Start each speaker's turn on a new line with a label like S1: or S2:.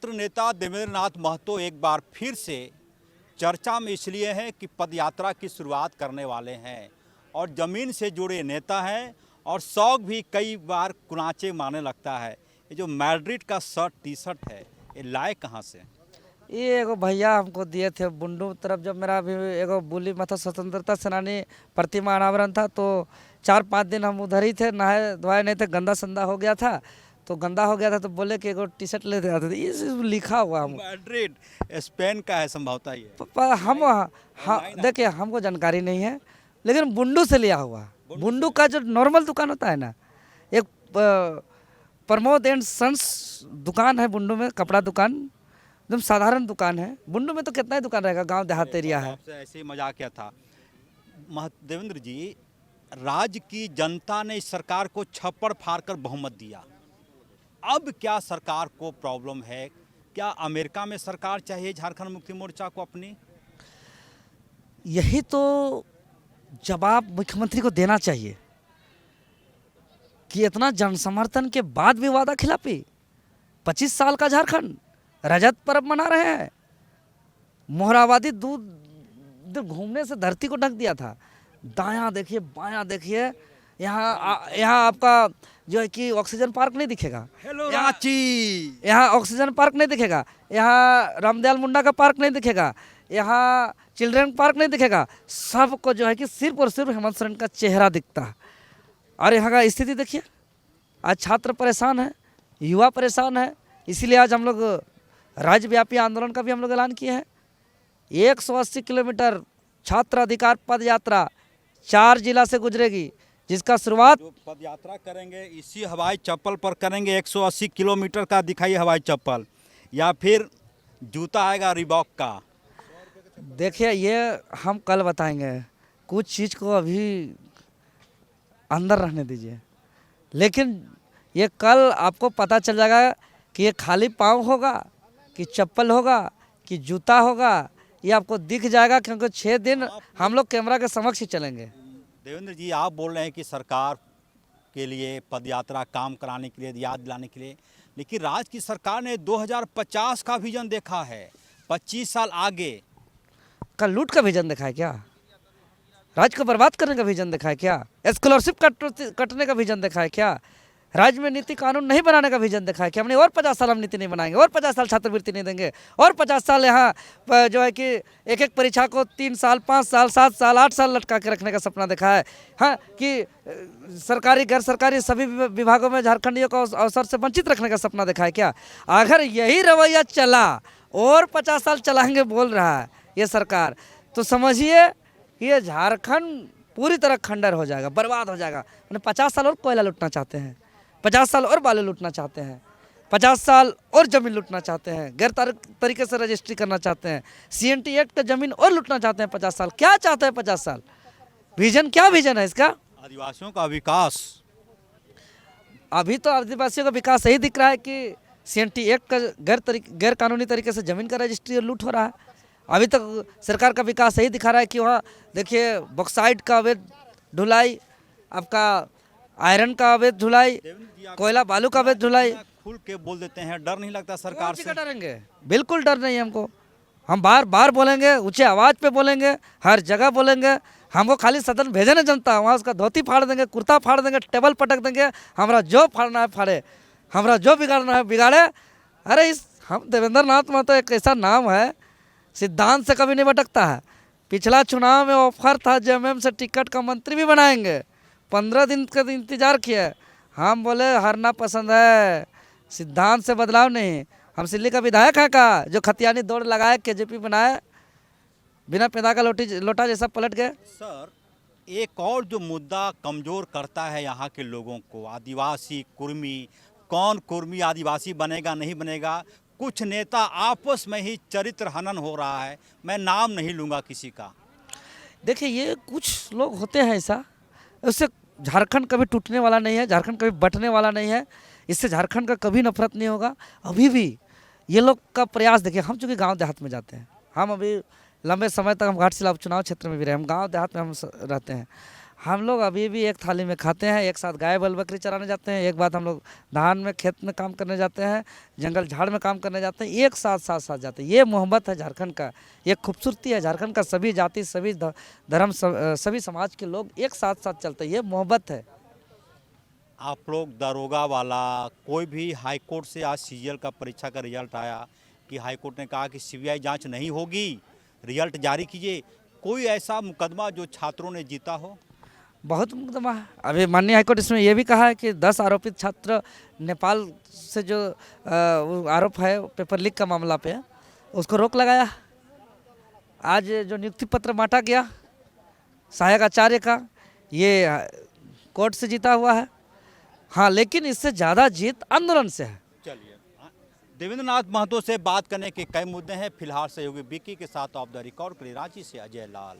S1: छात्र नेता देवेंद्र नाथ महतो एक बार फिर से चर्चा में इसलिए हैं कि पदयात्रा की शुरुआत करने वाले हैं और ज़मीन से जुड़े नेता हैं और शौक भी कई बार कुनाचे मारने लगता है। ये जो मैड्रिड का शर्ट टी शर्ट है ये लाए कहाँ से?
S2: ये एगो भैया हमको दिए थे बुंडू तरफ। जब मेरा अभी एगो बोली मतलब स्वतंत्रता सेनानी प्रतिमा अनावरण था तो 4-5 दिन हम उधर ही थे, नहाए धोए नहीं थे, गंदा संदा हो गया था। तो गंदा हो गया था तो बोले कि एगो टी शर्ट लेते आते थे, ये लिखा हुआ हम
S1: मैड्रिड स्पेन का है संभवतः ये।
S2: देखिए हमको जानकारी नहीं है, लेकिन बुंडू से लिया हुआ। बुंडू का जो नॉर्मल दुकान होता है ना, एक प्रमोद एंड सन्स दुकान है बुंडू में, कपड़ा दुकान, एकदम साधारण दुकान है। बुंडू में तो कितना ही दुकान रहेगा, गांव देहात एरिया है।
S1: आपसे ऐसे ही मजाक किया था देवेंद्र जी। राज्य की जनता ने इस सरकार को छप्पड़ फाड़ कर बहुमत दिया। अब क्या सरकार को प्रॉब्लम है? क्या अमेरिका में सरकार चाहिए झारखंड मुक्ति मोर्चा को अपनी?
S2: यही तो जवाब मुख्यमंत्री को देना चाहिए कि इतना जनसमर्थन के बाद भी वादा खिलाफी। 25 साल का झारखंड रजत पर्व मना रहे हैं। मोहराबादी दूध घूमने से धरती को ढक दिया था। दायां देखिए बायां देखिए, यहाँ आपका जो है कि ऑक्सीजन पार्क नहीं दिखेगा।
S1: हेलो रांची,
S2: यहाँ ऑक्सीजन पार्क नहीं दिखेगा, यहाँ रामदयाल मुंडा का पार्क नहीं दिखेगा, यहाँ चिल्ड्रन पार्क नहीं दिखेगा। सबको जो है कि सिर्फ और सिर्फ हेमंत सोरेन का चेहरा दिखता है। और यहाँ का स्थिति देखिए, आज छात्र परेशान है, युवा परेशान है। इसीलिए आज हम लोग राज्यव्यापी आंदोलन का भी हम लोग ऐलान किए हैं। 180 किलोमीटर छात्र अधिकार पद यात्रा 4 जिला से गुजरेगी, जिसका शुरुआत
S1: जो पद यात्रा करेंगे इसी हवाई चप्पल पर करेंगे। 180 किलोमीटर का दिखाइए हवाई चप्पल, या फिर जूता आएगा रिबॉक का।
S2: देखिए ये हम कल बताएंगे, कुछ चीज़ को अभी अंदर रहने दीजिए, लेकिन ये कल आपको पता चल जाएगा कि ये खाली पाँव होगा कि चप्पल होगा कि जूता होगा, ये आपको दिख जाएगा। क्योंकि 6 दिन हम लोग कैमरा के समक्ष ही चलेंगे।
S1: देवेंद्र जी, आप बोल रहे हैं कि सरकार के लिए पदयात्रा काम कराने के लिए, याद दिलाने के लिए, लेकिन राज्य की सरकार ने 2050 का विजन देखा है। 25 साल आगे
S2: का लूट का विजन देखा है क्या? राज्य को बर्बाद करने का विजन देखा है क्या? स्कॉलरशिप कटने का विजन देखा है क्या? राज्य में नीति कानून नहीं बनाने का विजन देखा है कि हमने और 50 साल हम नीति नहीं बनाएंगे, और 50 साल छात्रवृत्ति नहीं देंगे, और 50 साल यहाँ जो है कि एक परीक्षा को 3 साल 5 साल 7 साल 8 साल लटका के रखने का सपना देखा है। हाँ, कि सरकारी गैर सरकारी सभी विभागों में झारखंडियों को अवसर से वंचित रखने का सपना देखा है क्या? अगर यही रवैया चला और 50 साल चलाएंगे बोल रहा है ये सरकार, तो समझिए कि ये झारखंड पूरी तरह खंडर हो जाएगा, बर्बाद हो जाएगा। उन्हें 50 साल और कोयला लूटना चाहते हैं, 50 साल और बालू लूटना चाहते हैं, 50 साल और ज़मीन लूटना चाहते हैं, गैर तरीके से रजिस्ट्री करना चाहते हैं, CNT एक्ट का ज़मीन और लूटना चाहते हैं। 50 साल क्या चाहते हैं? 50 साल विजन क्या विजन है इसका?
S1: आदिवासियों का विकास।
S2: अभी तो आदिवासियों का विकास यही दिख रहा है कि CNT एक्ट का गैर कानूनी तरीके से ज़मीन का रजिस्ट्री और लूट हो रहा है। अभी तक सरकार का विकास यही दिखा रहा है कि वहाँ देखिए बॉक्साइट का अवैध ढुलाई, आपका आयरन का अवैध ढुलाई, कोयला बालू का अवैध ढुलाई।
S1: खुल के बोल देते हैं, डर नहीं लगता सरकार से?
S2: डरेंगे? बिल्कुल डर नहीं है हमको। हम बार बार बोलेंगे, ऊंचे आवाज़ पे बोलेंगे, हर जगह बोलेंगे। हमको खाली सदन भेजे नहीं जनता, वहाँ उसका धोती फाड़ देंगे, कुर्ता फाड़ देंगे, टेबल पटक देंगे। हमारा जो फाड़ना है फाड़े, हमारा जो बिगाड़ना है बिगाड़े। अरे हम देवेंद्र नाथ महतो एक ऐसा नाम है, सिद्धांत से कभी नहीं भटकता है। पिछला चुनाव में ऑफर था JMM से टिकट का मंत्री भी बनाएंगे, 15 दिन का इंतजार किया। हम बोले हारना पसंद है, सिद्धांत से बदलाव नहीं। हम सिल्ली का विधायक है का जो खतियानी दौड़ लगाए, KJP बनाए, बिना पैदा का लोटा जैसा पलट गए।
S1: सर, एक और जो मुद्दा कमज़ोर करता है यहाँ के लोगों को, आदिवासी कुर्मी, कौन कुर्मी आदिवासी बनेगा नहीं बनेगा, कुछ नेता आपस में ही चरित्र हनन हो रहा है। मैं नाम नहीं लूँगा किसी का।
S2: देखिए ये कुछ लोग होते हैं ऐसा, उससे झारखंड कभी टूटने वाला नहीं है, झारखंड कभी बंटने वाला नहीं है, इससे झारखंड का कभी नफरत नहीं होगा। अभी भी ये लोग का प्रयास देखिए, हम चूँकि गांव देहात में जाते हैं, हम अभी लंबे समय तक हम घाटशिला उपचुनाव क्षेत्र में भी रहे, हम गांव देहात में हम रहते हैं। हम लोग अभी भी एक थाली में खाते हैं, एक साथ गाय बैल बकरी चराने जाते हैं, एक बात हम लोग धान में खेत में काम करने जाते हैं, जंगल झाड़ में काम करने जाते हैं, एक साथ साथ साथ जाते हैं। ये मोहब्बत है झारखंड का, ये खूबसूरती है झारखंड का। सभी जाति, सभी धर्म, सभी समाज के लोग एक साथ साथ चलते हैं, ये मोहब्बत है।
S1: आप लोग दरोगा वाला, कोई भी हाई कोर्ट से आज सीजीएल का परीक्षा का रिजल्ट आया कि हाई कोर्ट ने कहा कि सीबीआई जांच नहीं होगी, रिजल्ट जारी कीजिए। कोई ऐसा मुकदमा जो छात्रों ने जीता हो?
S2: बहुत मुकदमा है। अभी माननीय हाईकोर्ट इसमें यह भी कहा है कि 10 आरोपित छात्र नेपाल से जो वो आरोप है पेपर लीक का मामला पे, उसको रोक लगाया। आज जो नियुक्ति पत्र बांटा गया सहायक आचार्य का, ये कोर्ट से जीता हुआ है। हाँ, लेकिन इससे ज़्यादा जीत आंदोलन से है।
S1: चलिए, देवेंद्र नाथ महतो से बात करने के कई मुद्दे हैं। फिलहाल सहयोगी बिक्की के साथ ऑफ द रिकॉर्ड के लिए रांची से अजय लाल।